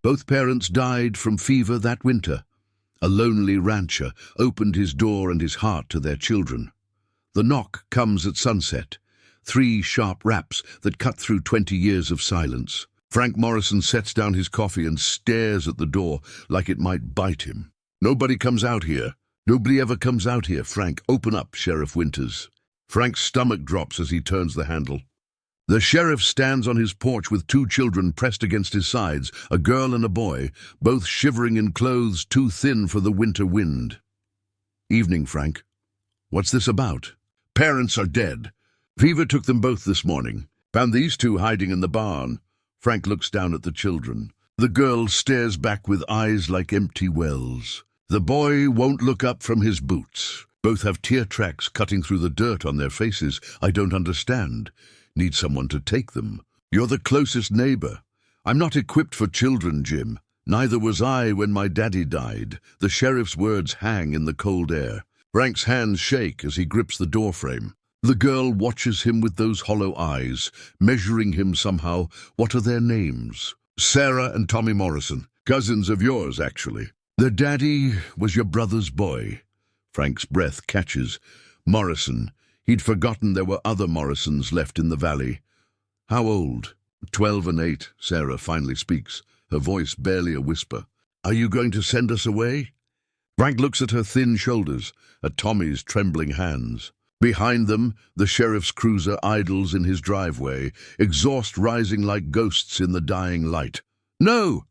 Both parents died from fever that winter. A lonely rancher opened his door and his heart to their children. The knock comes at sunset. 3 sharp raps that cut through 20 years of silence. Frank Morrison sets down his coffee and stares at the door like it might bite him. Nobody comes out here. Nobody ever comes out here. Frank, open up, Sheriff Winters. Frank's stomach drops as he turns the handle. The sheriff stands on his porch with 2 children pressed against his sides, a girl and a boy, both shivering in clothes too thin for the winter wind. Evening, Frank. What's this about? Parents are dead. Fever took them both this morning. Found these 2 hiding in the barn. Frank looks down at the children. The girl stares back with eyes like empty wells. The boy won't look up from his boots. Both have tear tracks cutting through the dirt on their faces. I don't understand. Need someone to take them. You're the closest neighbor. I'm not equipped for children, Jim. Neither was I when my daddy died. The sheriff's words hang in the cold air. Frank's hands shake as he grips the doorframe. The girl watches him with those hollow eyes, measuring him somehow. What are their names? Sarah and Tommy Morrison. Cousins of yours, actually. Their daddy was your brother's boy. Frank's breath catches. Morrison. He'd forgotten there were other Morrisons left in the valley. How old? 12 and 8, Sarah finally speaks, her voice barely a whisper. Are you going to send us away? Frank looks at her thin shoulders, at Tommy's trembling hands. Behind them, the sheriff's cruiser idles in his driveway, exhaust rising like ghosts in the dying light. No!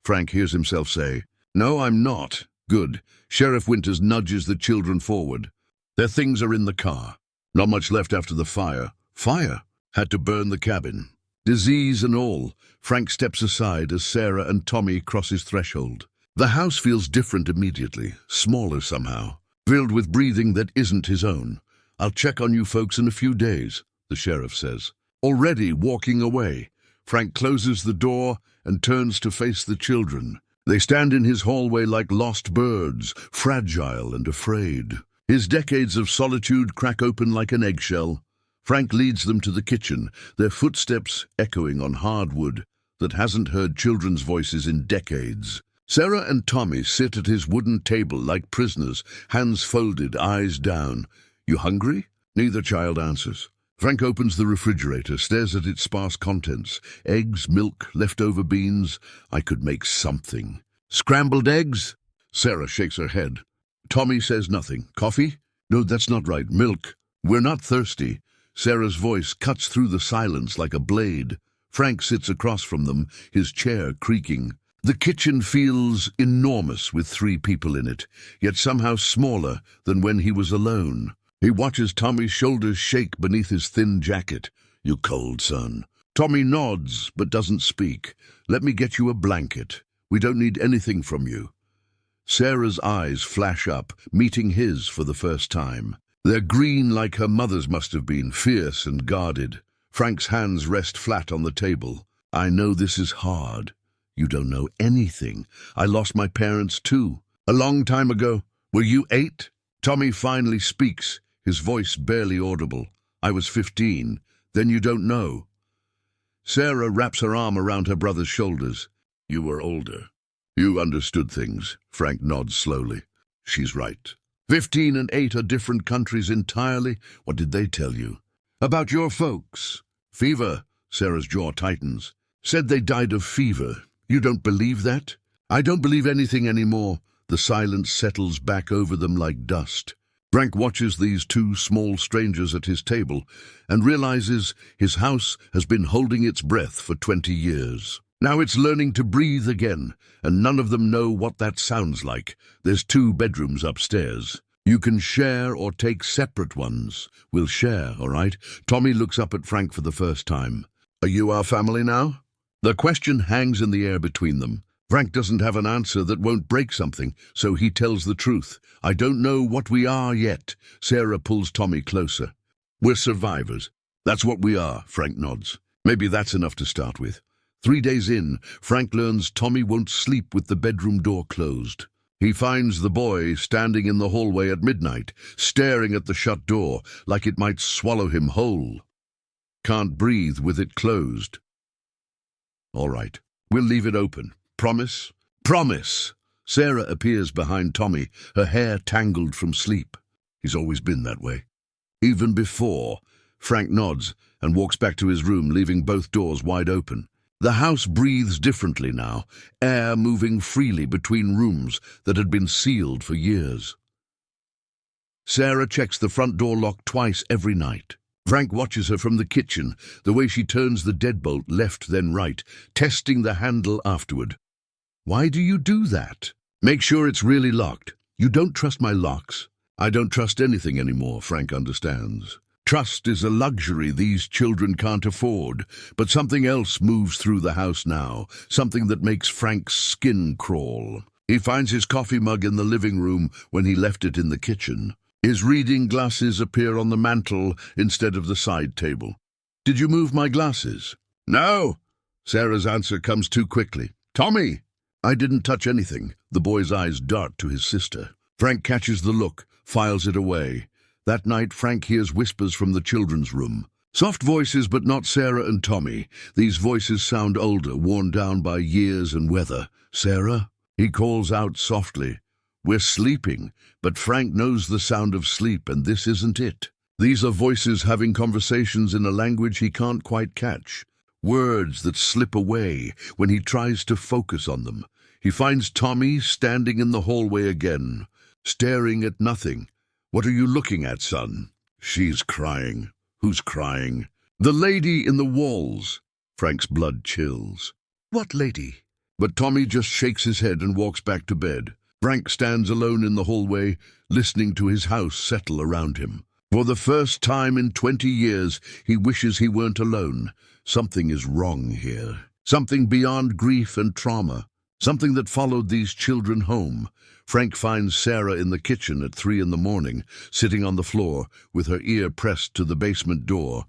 Frank hears himself say. No, I'm not. Good. Sheriff Winters nudges the children forward. Their things are in the car. Not much left after the fire. Fire? Had to burn the cabin. Disease and all. Frank steps aside as Sarah and Tommy cross his threshold. The house feels different immediately, smaller somehow, filled with breathing that isn't his own. I'll check on you folks in a few days, the sheriff says. Already walking away, Frank closes the door and turns to face the children. They stand in his hallway like lost birds, fragile and afraid. His decades of solitude crack open like an eggshell. Frank leads them to the kitchen, their footsteps echoing on hardwood that hasn't heard children's voices in decades. Sarah and Tommy sit at his wooden table like prisoners, hands folded, eyes down. You hungry? Neither child answers. Frank opens the refrigerator, stares at its sparse contents. Eggs, milk, leftover beans. I could make something. Scrambled eggs? Sarah shakes her head. Tommy says nothing. Coffee? No, that's not right. Milk. We're not thirsty. Sarah's voice cuts through the silence like a blade. Frank sits across from them, his chair creaking. The kitchen feels enormous with 3 people in it, yet somehow smaller than when he was alone. He watches Tommy's shoulders shake beneath his thin jacket. You cold, son. Tommy nods, but doesn't speak. Let me get you a blanket. We don't need anything from you. Sarah's eyes flash up, meeting his for the first time. They're green like her mother's must have been, fierce and guarded. Frank's hands rest flat on the table. I know this is hard. You don't know anything. I lost my parents too. A long time ago. Were you 8? Tommy finally speaks, his voice barely audible. I was 15. Then you don't know. Sarah wraps her arm around her brother's shoulders. You were older. You understood things. Frank nods slowly. She's right. 15 and 8 are different countries entirely. What did they tell you? About your folks. Fever. Sarah's jaw tightens. Said they died of fever. You don't believe that? I don't believe anything anymore. The silence settles back over them like dust. Frank watches these 2 small strangers at his table and realizes his house has been holding its breath for 20 years. Now it's learning to breathe again, and none of them know what that sounds like. There's 2 bedrooms upstairs. You can share or take separate ones. We'll share, all right? Tommy looks up at Frank for the first time. Are you our family now? The question hangs in the air between them. Frank doesn't have an answer that won't break something, so he tells the truth. I don't know what we are yet. Sarah pulls Tommy closer. We're survivors. That's what we are, Frank nods. Maybe that's enough to start with. 3 days in, Frank learns Tommy won't sleep with the bedroom door closed. He finds the boy standing in the hallway at midnight, staring at the shut door like it might swallow him whole. Can't breathe with it closed. All right, we'll leave it open. Promise? Promise! Sarah appears behind Tommy, her hair tangled from sleep. He's always been that way. Even before. Frank nods and walks back to his room, leaving both doors wide open. The house breathes differently now, air moving freely between rooms that had been sealed for years. Sarah checks the front door lock twice every night. Frank watches her from the kitchen, the way she turns the deadbolt left then right, testing the handle afterward. Why do you do that? Make sure it's really locked. You don't trust my locks? I don't trust anything anymore, Frank understands. Trust is a luxury these children can't afford, but something else moves through the house now, something that makes Frank's skin crawl. He finds his coffee mug in the living room when he left it in the kitchen. His reading glasses appear on the mantel instead of the side table. Did you move my glasses? No. Sarah's answer comes too quickly. Tommy! I didn't touch anything. The boy's eyes dart to his sister. Frank catches the look, files it away. That night, Frank hears whispers from the children's room. Soft voices, but not Sarah and Tommy. These voices sound older, worn down by years and weather. Sarah? He calls out softly. We're sleeping, but Frank knows the sound of sleep, and this isn't it. These are voices having conversations in a language he can't quite catch. Words that slip away when he tries to focus on them. He finds Tommy standing in the hallway again, staring at nothing. What are you looking at, son? She's crying. Who's crying? The lady in the walls. Frank's blood chills. What lady? But Tommy just shakes his head and walks back to bed. Frank stands alone in the hallway, listening to his house settle around him. For the first time in 20 years, he wishes he weren't alone. Something is wrong here. Something beyond grief and trauma. Something that followed these children home. Frank finds Sarah in the kitchen at 3 a.m, sitting on the floor with her ear pressed to the basement door.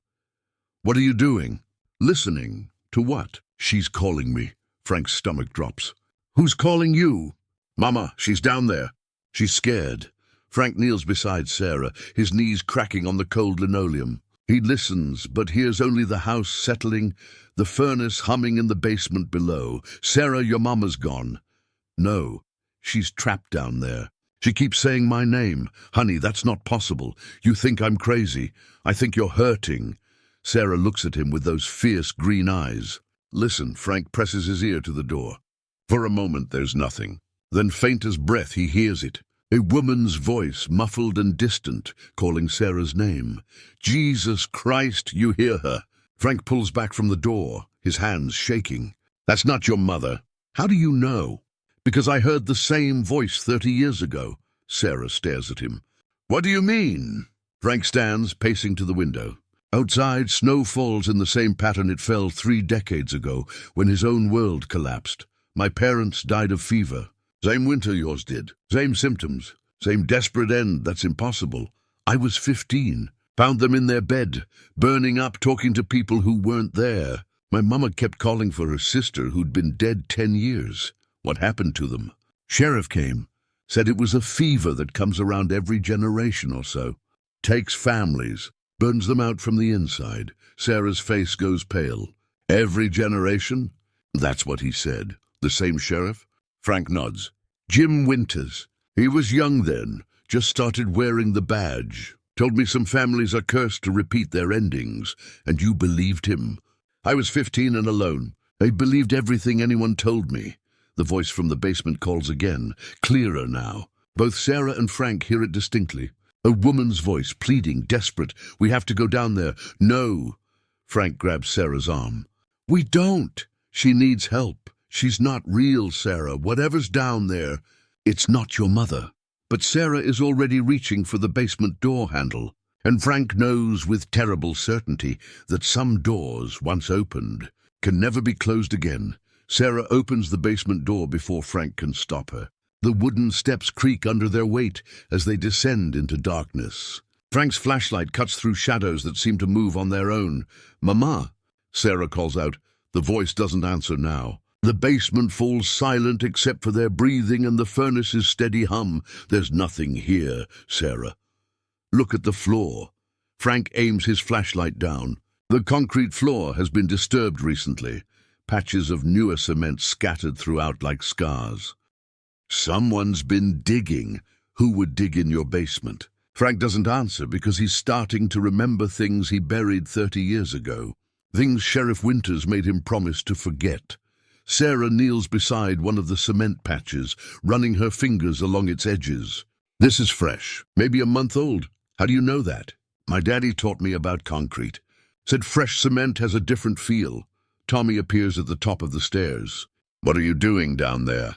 What are you doing? Listening. To what? She's calling me. Frank's stomach drops. Who's calling you? Mama, she's down there. She's scared. Frank kneels beside Sarah, his knees cracking on the cold linoleum. He listens, but hears only the house settling, the furnace humming in the basement below. Sarah, your mama's gone. No, she's trapped down there. She keeps saying my name. Honey, that's not possible. You think I'm crazy. I think you're hurting. Sarah looks at him with those fierce green eyes. Listen, Frank presses his ear to the door. For a moment there's nothing. Then faint as breath he hears it. A woman's voice, muffled and distant, calling Sarah's name. Jesus Christ, you hear her. Frank pulls back from the door, his hands shaking. That's not your mother. How do you know? Because I heard the same voice 30 years ago. Sarah stares at him. What do you mean? Frank stands, pacing to the window. Outside, snow falls in the same pattern it fell 3 decades ago, when his own world collapsed. My parents died of fever. Same winter yours did. Same symptoms. Same desperate end that's impossible. I was 15. Found them in their bed, burning up, talking to people who weren't there. My mama kept calling for her sister who'd been dead 10 years. What happened to them? Sheriff came. Said it was a fever that comes around every generation or so. Takes families. Burns them out from the inside. Sarah's face goes pale. Every generation? That's what he said. The same sheriff? Frank nods. Jim Winters. He was young then, just started wearing the badge. Told me some families are cursed to repeat their endings, and you believed him. I was 15 and alone. I believed everything anyone told me. The voice from the basement calls again, clearer now. Both Sarah and Frank hear it distinctly. A woman's voice, pleading, desperate. We have to go down there. No. Frank grabs Sarah's arm. We don't. She needs help. She's not real, Sarah. Whatever's down there, it's not your mother. But Sarah is already reaching for the basement door handle, and Frank knows with terrible certainty that some doors, once opened, can never be closed again. Sarah opens the basement door before Frank can stop her. The wooden steps creak under their weight as they descend into darkness. Frank's flashlight cuts through shadows that seem to move on their own. Mama, Sarah calls out. The voice doesn't answer now. The basement falls silent except for their breathing and the furnace's steady hum. There's nothing here, Sarah. Look at the floor. Frank aims his flashlight down. The concrete floor has been disturbed recently. patches of newer cement scattered throughout like scars. Someone's been digging. Who would dig in your basement? Frank doesn't answer because he's starting to remember things he buried 30 years ago. Things Sheriff Winters made him promise to forget. Sarah kneels beside one of the cement patches, running her fingers along its edges. This is fresh, maybe a month old. How do you know that? My daddy taught me about concrete. Said fresh cement has a different feel. Tommy appears at the top of the stairs. What are you doing down there?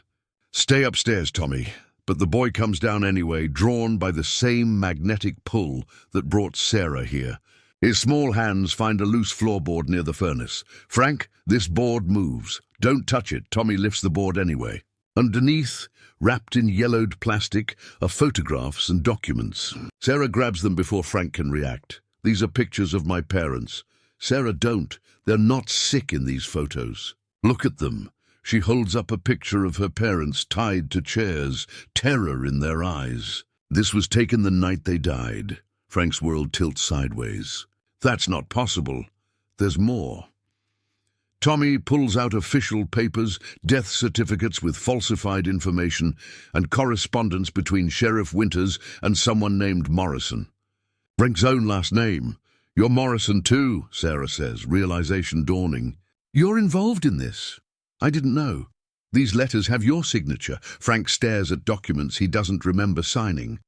Stay upstairs, Tommy. But the boy comes down anyway, drawn by the same magnetic pull that brought Sarah here. His small hands find a loose floorboard near the furnace. Frank, this board moves. Don't touch it. Tommy lifts the board anyway. Underneath, wrapped in yellowed plastic, are photographs and documents. Sarah grabs them before Frank can react. These are pictures of my parents. Sarah, don't. They're not sick in these photos. Look at them. She holds up a picture of her parents tied to chairs, terror in their eyes. This was taken the night they died. Frank's world tilts sideways. That's not possible. There's more. Tommy pulls out official papers, death certificates with falsified information, and correspondence between Sheriff Winters and someone named Morrison. Frank's own last name. You're Morrison too, Sarah says, realization dawning. You're involved in this. I didn't know. These letters have your signature. Frank stares at documents he doesn't remember signing.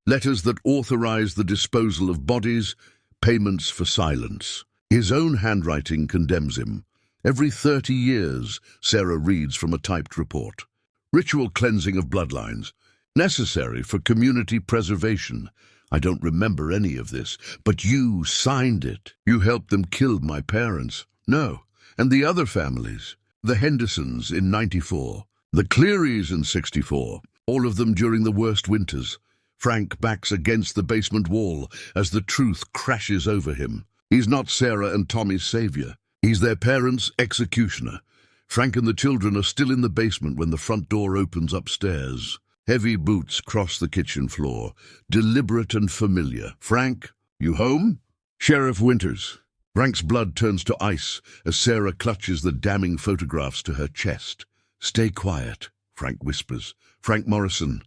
Letters that authorize the disposal of bodies, payments for silence. His own handwriting condemns him. Every 30 years, Sarah reads from a typed report. Ritual cleansing of bloodlines. Necessary for community preservation. I don't remember any of this, but you signed it. You helped them kill my parents. No, and the other families. The Hendersons in 94, the Clearys in 64, all of them during the worst winters. Frank backs against the basement wall as the truth crashes over him. He's not Sarah and Tommy's savior. He's their parents' executioner. Frank and the children are still in the basement when the front door opens upstairs. Heavy boots cross the kitchen floor, deliberate and familiar. Frank, you home? Sheriff Winters. Frank's blood turns to ice as Sarah clutches the damning photographs to her chest. Stay quiet, Frank whispers. Frank Morrison,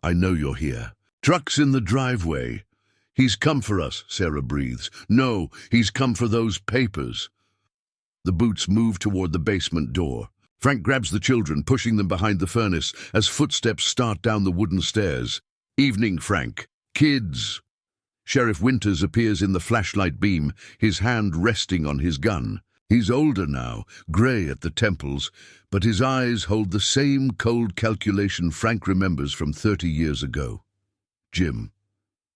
I know you're here. Truck's in the driveway. He's come for us, Sarah breathes. No, he's come for those papers. The boots move toward the basement door. Frank grabs the children, pushing them behind the furnace as footsteps start down the wooden stairs. Evening, Frank. Kids. Sheriff Winters appears in the flashlight beam, his hand resting on his gun. He's older now, grey at the temples, but his eyes hold the same cold calculation Frank remembers from 30 years ago. Jim.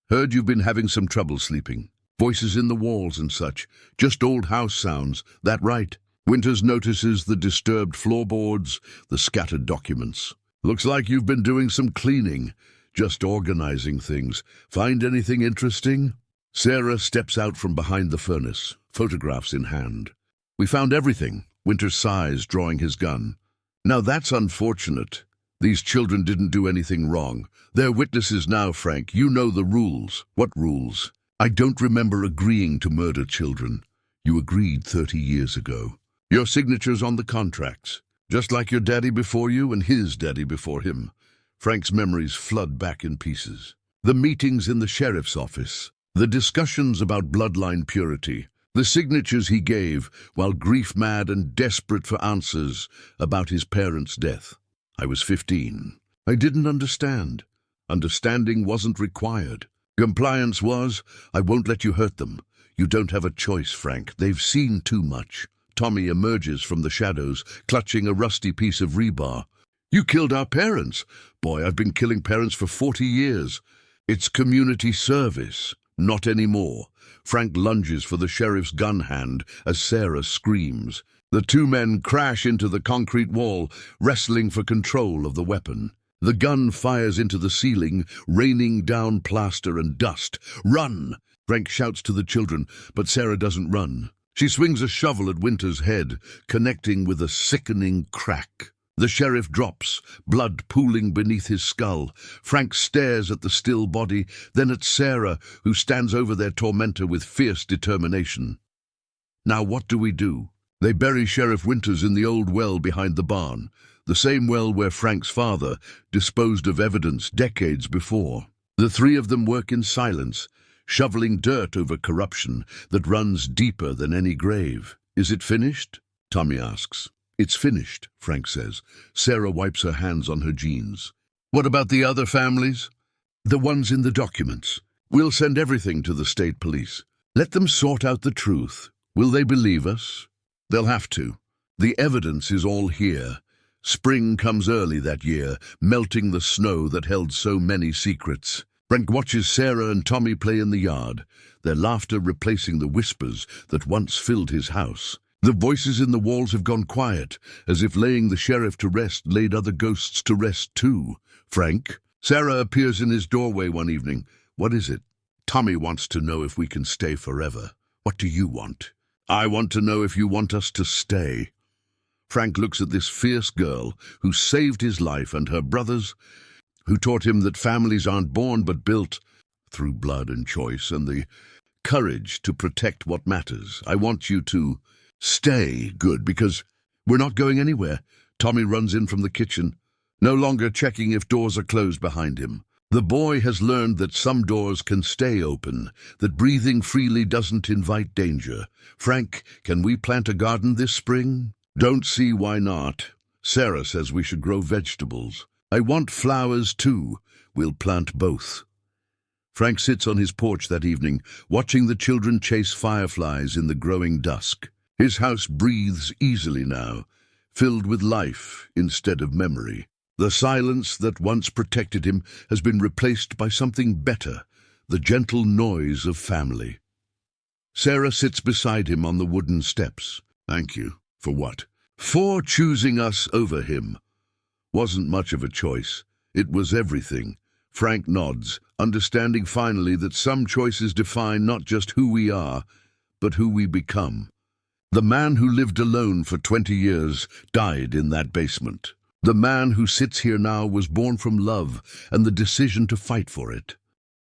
Heard you've been having some trouble sleeping. Voices in the walls and such. Just old house sounds. That right? Winters notices the disturbed floorboards, the scattered documents. Looks like you've been doing some cleaning. Just organizing things. Find anything interesting? Sarah steps out from behind the furnace, photographs in hand. We found everything, Winters sighs, drawing his gun. Now that's unfortunate. These children didn't do anything wrong. They're witnesses now, Frank. You know the rules. What rules? I don't remember agreeing to murder children. You agreed 30 years ago. Your signature's on the contracts, just like your daddy before you and his daddy before him. Frank's memories flood back in pieces. The meetings in the sheriff's office, the discussions about bloodline purity, the signatures he gave while grief-mad and desperate for answers about his parents' death. I was 15. I didn't understand. Understanding wasn't required. Compliance was, I won't let you hurt them. You don't have a choice, Frank. They've seen too much. Tommy emerges from the shadows, clutching a rusty piece of rebar. You killed our parents. Boy, I've been killing parents for 40 years. It's community service. Not anymore. Frank lunges for the sheriff's gun hand as Sarah screams. The two men crash into the concrete wall, wrestling for control of the weapon. The gun fires into the ceiling, raining down plaster and dust. Run! Frank shouts to the children, but Sarah doesn't run. She swings a shovel at Winter's head, connecting with a sickening crack. The sheriff drops, blood pooling beneath his skull. Frank stares at the still body, then at Sarah, who stands over their tormentor with fierce determination. Now what do we do? They bury Sheriff Winters in the old well behind the barn, the same well where Frank's father disposed of evidence decades before. The three of them work in silence, shoveling dirt over corruption that runs deeper than any grave. "Is it finished?" Tommy asks. "It's finished," Frank says. Sarah wipes her hands on her jeans. "What about the other families?" "The ones in the documents. We'll send everything to the state police. Let them sort out the truth. Will they believe us? They'll have to. The evidence is all here. Spring comes early that year, melting the snow that held so many secrets." Frank watches Sarah and Tommy play in the yard, their laughter replacing the whispers that once filled his house. The voices in the walls have gone quiet, as if laying the sheriff to rest laid other ghosts to rest too. "Frank?" Sarah appears in his doorway one evening. "What is it?" "Tommy wants to know if we can stay forever." "What do you want?" "I want to know if you want us to stay." Frank looks at this fierce girl who saved his life and her brothers, who taught him that families aren't born but built through blood and choice and the courage to protect what matters. "I want you to stay." "Good, because we're not going anywhere." Tommy runs in from the kitchen, no longer checking if doors are closed behind him. The boy has learned that some doors can stay open, that breathing freely doesn't invite danger. "Frank, can we plant a garden this spring?" "Don't see why not. Sarah says we should grow vegetables." "I want flowers too. We'll plant both." Frank sits on his porch that evening, watching the children chase fireflies in the growing dusk. His house breathes easily now, filled with life instead of memory. The silence that once protected him has been replaced by something better, the gentle noise of family. Sarah sits beside him on the wooden steps. "Thank you." "For what?" "For choosing us over him." "Wasn't much of a choice. It was everything." Frank nods, understanding finally that some choices define not just who we are, but who we become. The man who lived alone for 20 years died in that basement. The man who sits here now was born from love and the decision to fight for it.